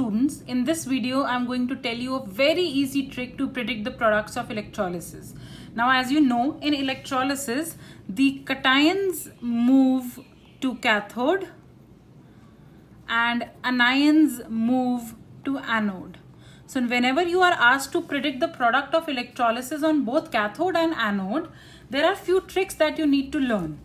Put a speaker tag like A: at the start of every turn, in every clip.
A: students, in this video I'm going to tell you a very easy trick to predict the products of electrolysis. Now, as you know, in electrolysis the cations move to cathode and anions move to anode. So whenever you are asked to predict the product of electrolysis on both cathode and anode, there are few tricks that you need to learn.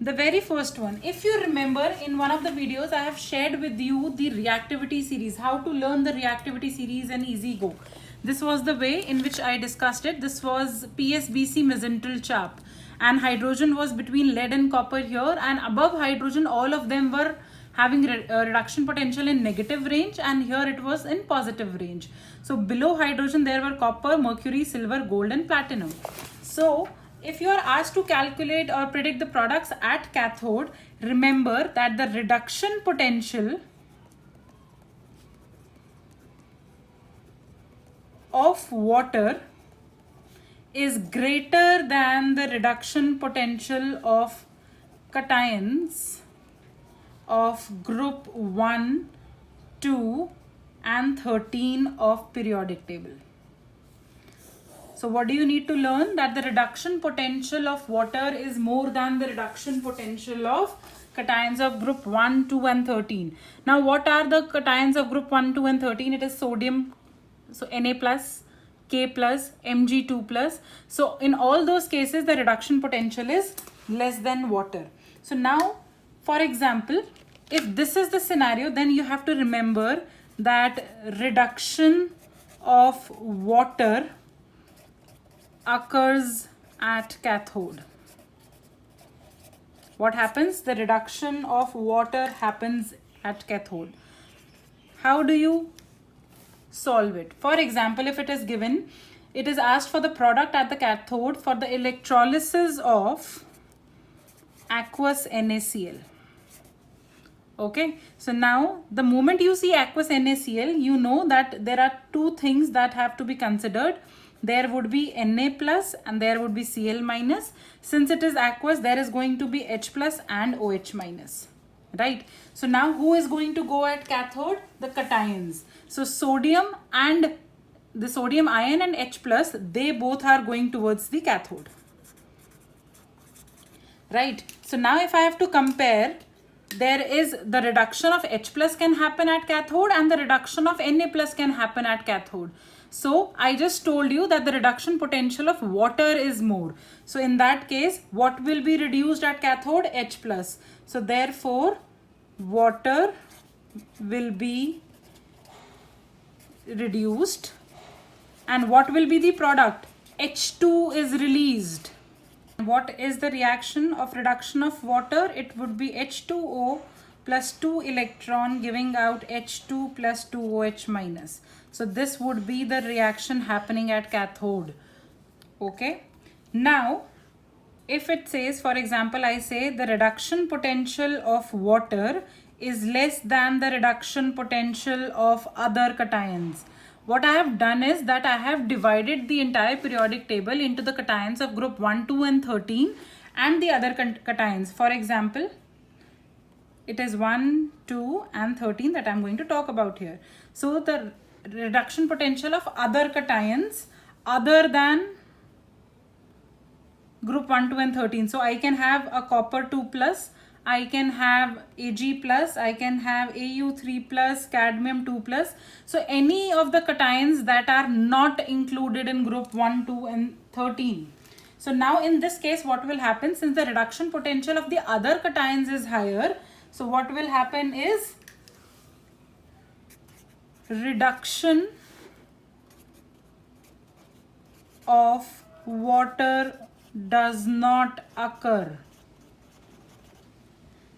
A: The very first one, if you remember, in one of the videos I have shared with you the reactivity series, how to learn the reactivity series and easy go. This was the way in which I discussed it. This was PSBC mesenteric chap, and hydrogen was between lead and copper here, and above hydrogen all of them were having reduction potential in negative range, and here it was in positive range. So below hydrogen there were copper, mercury, silver, gold and platinum. So if you are asked to calculate or predict the products at cathode, remember that the reduction potential of water is greater than the reduction potential of cations of group 1, 2 and 13 of periodic table. So what do you need to learn? That the reduction potential of water is more than the reduction potential of cations of group 1, 2 and 13. Now what are the cations of group 1, 2 and 13? It is sodium, so Na plus, K plus, Mg2 plus. So in all those cases the reduction potential is less than water. So now, for example, if this is the scenario, then you have to remember that reduction of water occurs at cathode. What happens? The reduction of water happens at cathode. How do you solve it? For example, if it is given, it is asked for the product at the cathode for the electrolysis of aqueous NaCl. Okay, so now the moment you see aqueous NaCl, you know that there are two things that have to be considered. There would be Na plus and there would be Cl minus. Since it is aqueous, there is going to be H plus and OH minus, right? So now who is going to go at cathode? The cations. So sodium and the sodium ion and H plus, they both are going towards the cathode, right? So now if I have to compare, there is the reduction of H plus can happen at cathode and the reduction of Na plus can happen at cathode. So I just told you that the reduction potential of water is more. So in that case, what will be reduced at cathode? H plus. So therefore, water will be reduced. And what will be the product? H2 is released. What is the reaction of reduction of water? It would be H2O plus 2 electron giving out H2 plus 2OH minus. So this would be the reaction happening at cathode. Okay. Now, if it says, for example, I say the reduction potential of water is less than the reduction potential of other cations. What I have done is that I have divided the entire periodic table into the cations of group 1, 2 and 13 and the other cations. For example, it is 1, 2 and 13 that I am going to talk about here. So the reduction potential of other cations other than group 1, 2 and 13. So I can have a copper 2 plus, I can have Ag plus, I can have Au3 plus, cadmium 2 plus. So any of the cations that are not included in group 1, 2 and 13. So now in this case, what will happen, since the reduction potential of the other cations is higher, so what will happen is reduction of water does not occur.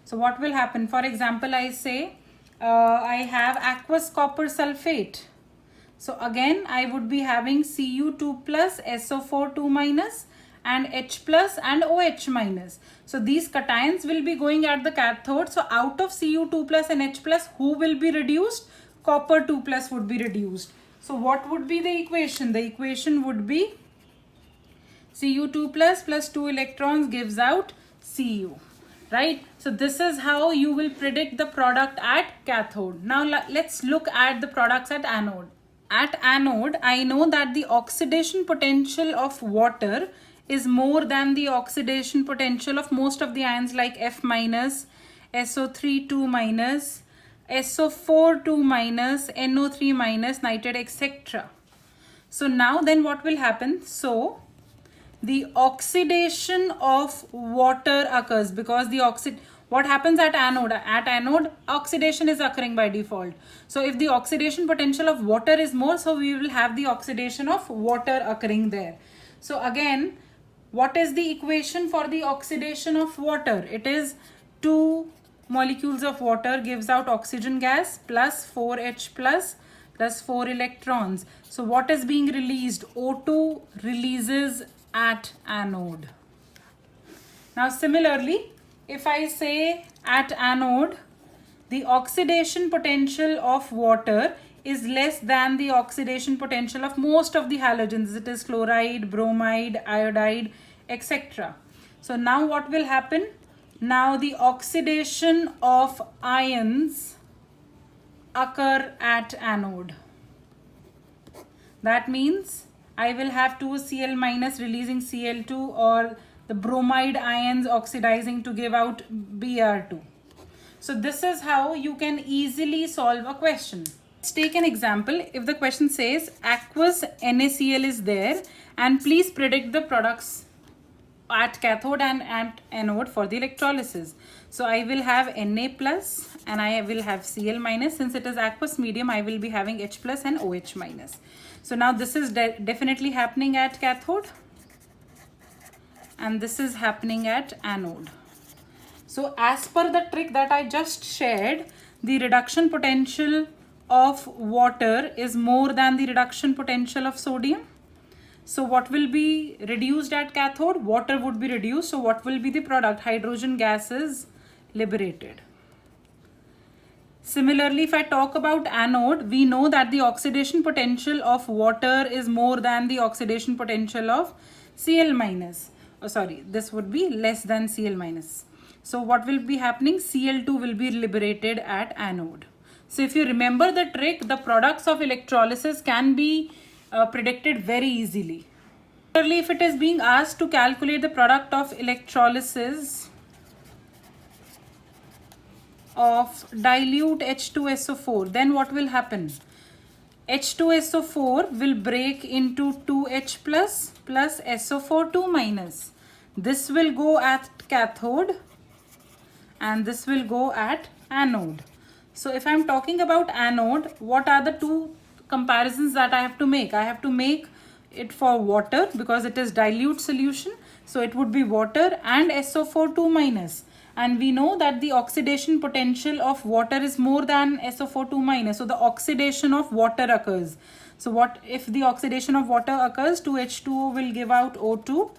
A: So what will happen? For example, I say I have aqueous copper sulfate. So again, I would be having Cu2 plus, SO4 2 minus and H plus and OH minus. So these cations will be going at the cathode. So out of Cu2 plus and H plus, who will be reduced? Copper 2 plus would be reduced. So what would be the equation? The equation would be Cu2 plus 2 electrons gives out Cu. right? So this is how you will predict the product at cathode. Now let's look at the products at anode. At anode, I know that the oxidation potential of water is more than the oxidation potential of most of the ions like F minus, SO3 2 minus, SO4 2 minus, NO3 minus, nitrate, etc. So now then what will happen? So the oxidation of water occurs because what happens at anode oxidation is occurring by default. So if the oxidation potential of water is more, so we will have the oxidation of water occurring there. So again, what is the equation for the oxidation of water? It is 2 molecules of water gives out oxygen gas plus 4H plus 4 electrons. So what is being released? O2 releases at anode. Now similarly, if I say at anode, the oxidation potential of water is less than the oxidation potential of most of the halogens. It is chloride, bromide, iodide, etc. So now what will happen? Now the oxidation of ions occur at anode. That means I will have 2Cl minus releasing Cl2, or the bromide ions oxidizing to give out Br2. So this is how you can easily solve a question. Let's take an example. If the question says aqueous NaCl is there and please predict the products at cathode and at anode for the electrolysis. So I will have Na plus and I will have Cl minus. Since it is aqueous medium, I will be having H plus and OH minus. So now this is definitely happening at cathode and this is happening at anode. So as per the trick that I just shared, the reduction potential of water is more than the reduction potential of sodium. So what will be reduced at cathode? Water would be reduced. So what will be the product? Hydrogen gas is liberated. Similarly, if I talk about anode, we know that the oxidation potential of water is more than the oxidation potential of Cl minus. Oh, sorry, this would be less than Cl minus. So what will be happening? Cl2 will be liberated at anode. So if you remember the trick, the products of electrolysis can be predicted very easily. Similarly, if it is being asked to calculate the product of electrolysis of dilute H2SO4, then what will happen? H2SO4 will break into 2H plus SO4 2 minus. This will go at cathode and this will go at anode. So if I am talking about anode, what are the two comparisons that I have to make? I have to make it for water because it is dilute solution. So it would be water and SO4 2 minus. And we know that the oxidation potential of water is more than SO4 2 minus. So the oxidation of water occurs. So what if the oxidation of water occurs? 2H2O will give out O2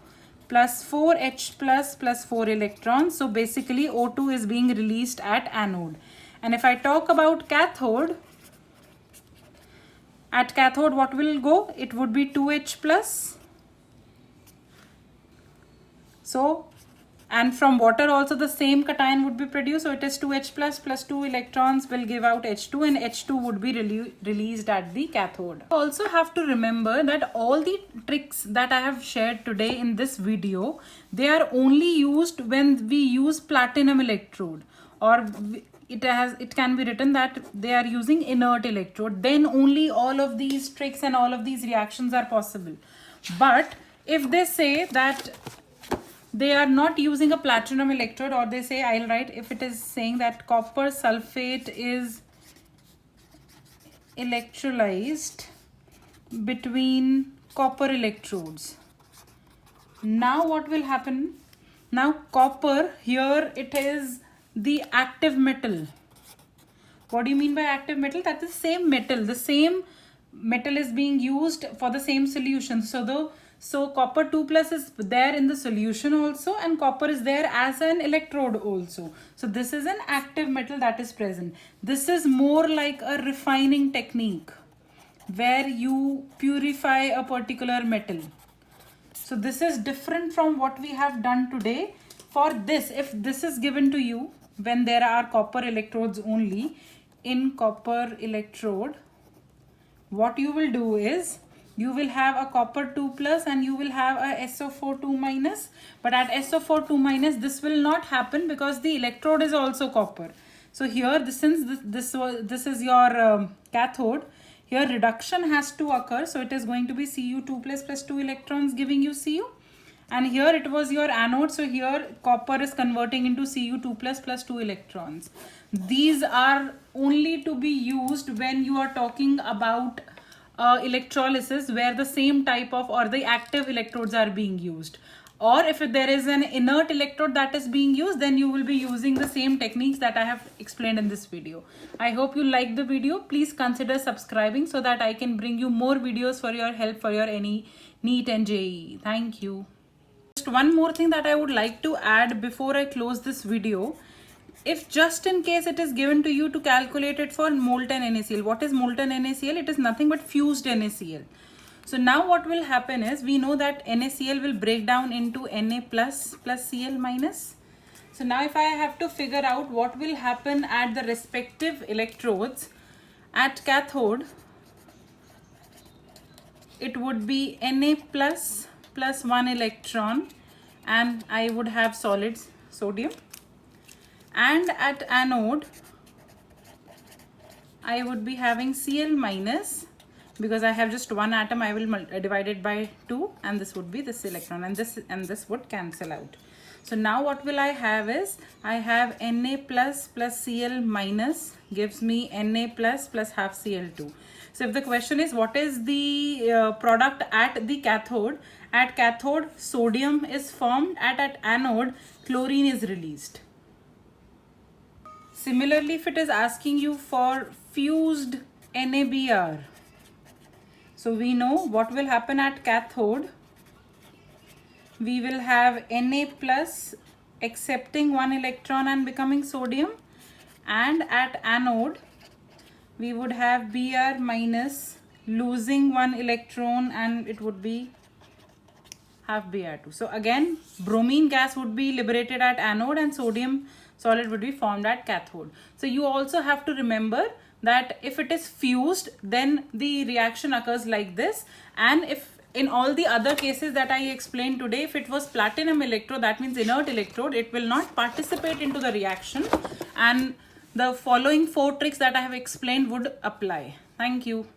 A: plus 4H plus 4 electrons. So basically O2 is being released at anode. And if I talk about cathode, at cathode what will go? It would be 2H plus. So, and from water also the same cation would be produced. So it is 2H plus 2 electrons will give out H2 and H2 would be released at the cathode. You also have to remember that all the tricks that I have shared today in this video, they are only used when we use platinum electrode, or it can be written that they are using inert electrode. Then only all of these tricks and all of these reactions are possible. But if they say that they are not using a platinum electrode, or they say, I'll write, if it is saying that copper sulfate is electrolyzed between copper electrodes. Now what will happen? Now copper, here it is the active metal. What do you mean by active metal? That is the same metal is being used for the same solution. So copper 2 plus is there in the solution also, and copper is there as an electrode also. So this is an active metal that is present. This is more like a refining technique where you purify a particular metal. So this is different from what we have done today. For this, if this is given to you when there are copper electrodes only, in copper electrode, what you will do is you will have a copper 2 plus and you will have a SO4 2 minus. But at SO4 2 minus, this will not happen because the electrode is also copper. So here, since this is your cathode, here reduction has to occur. So it is going to be Cu2 plus 2 electrons giving you Cu. And here it was your anode. So here copper is converting into Cu2 plus 2 electrons. These are only to be used when you are talking about electrolysis where the same type of or the active electrodes are being used. Or if there is an inert electrode that is being used, then you will be using the same techniques that I have explained in this video. I hope you like the video. Please consider subscribing so that I can bring you more videos for your help for your any NEET and JEE. Thank you. Just one more thing that I would like to add before I close this video. If just in case it is given to you to calculate it for molten NaCl. What is molten NaCl? It is nothing but fused NaCl. So now what will happen is, we know that NaCl will break down into Na plus Cl minus. So now if I have to figure out what will happen at the respective electrodes, at cathode, it would be Na plus 1 electron and I would have solids, sodium. And at anode, I would be having Cl minus, because I have just one atom, I will divide it by 2 and this would be this electron and this would cancel out. So now what will I have is, I have Na plus Cl minus gives me Na plus half Cl2. So if the question is what is the product at the cathode, at cathode sodium is formed, at anode chlorine is released. Similarly, if it is asking you for fused NaBr, so we know what will happen at cathode. We will have Na plus accepting 1 electron and becoming sodium, and at anode we would have Br minus losing 1 electron and it would be half Br2. So again, bromine gas would be liberated at anode and sodium solid would be formed at cathode. So you also have to remember that if it is fused, then the reaction occurs like this. And if in all the other cases that I explained today, if it was platinum electrode, that means inert electrode, it will not participate into the reaction. And the following 4 tricks that I have explained would apply. Thank you.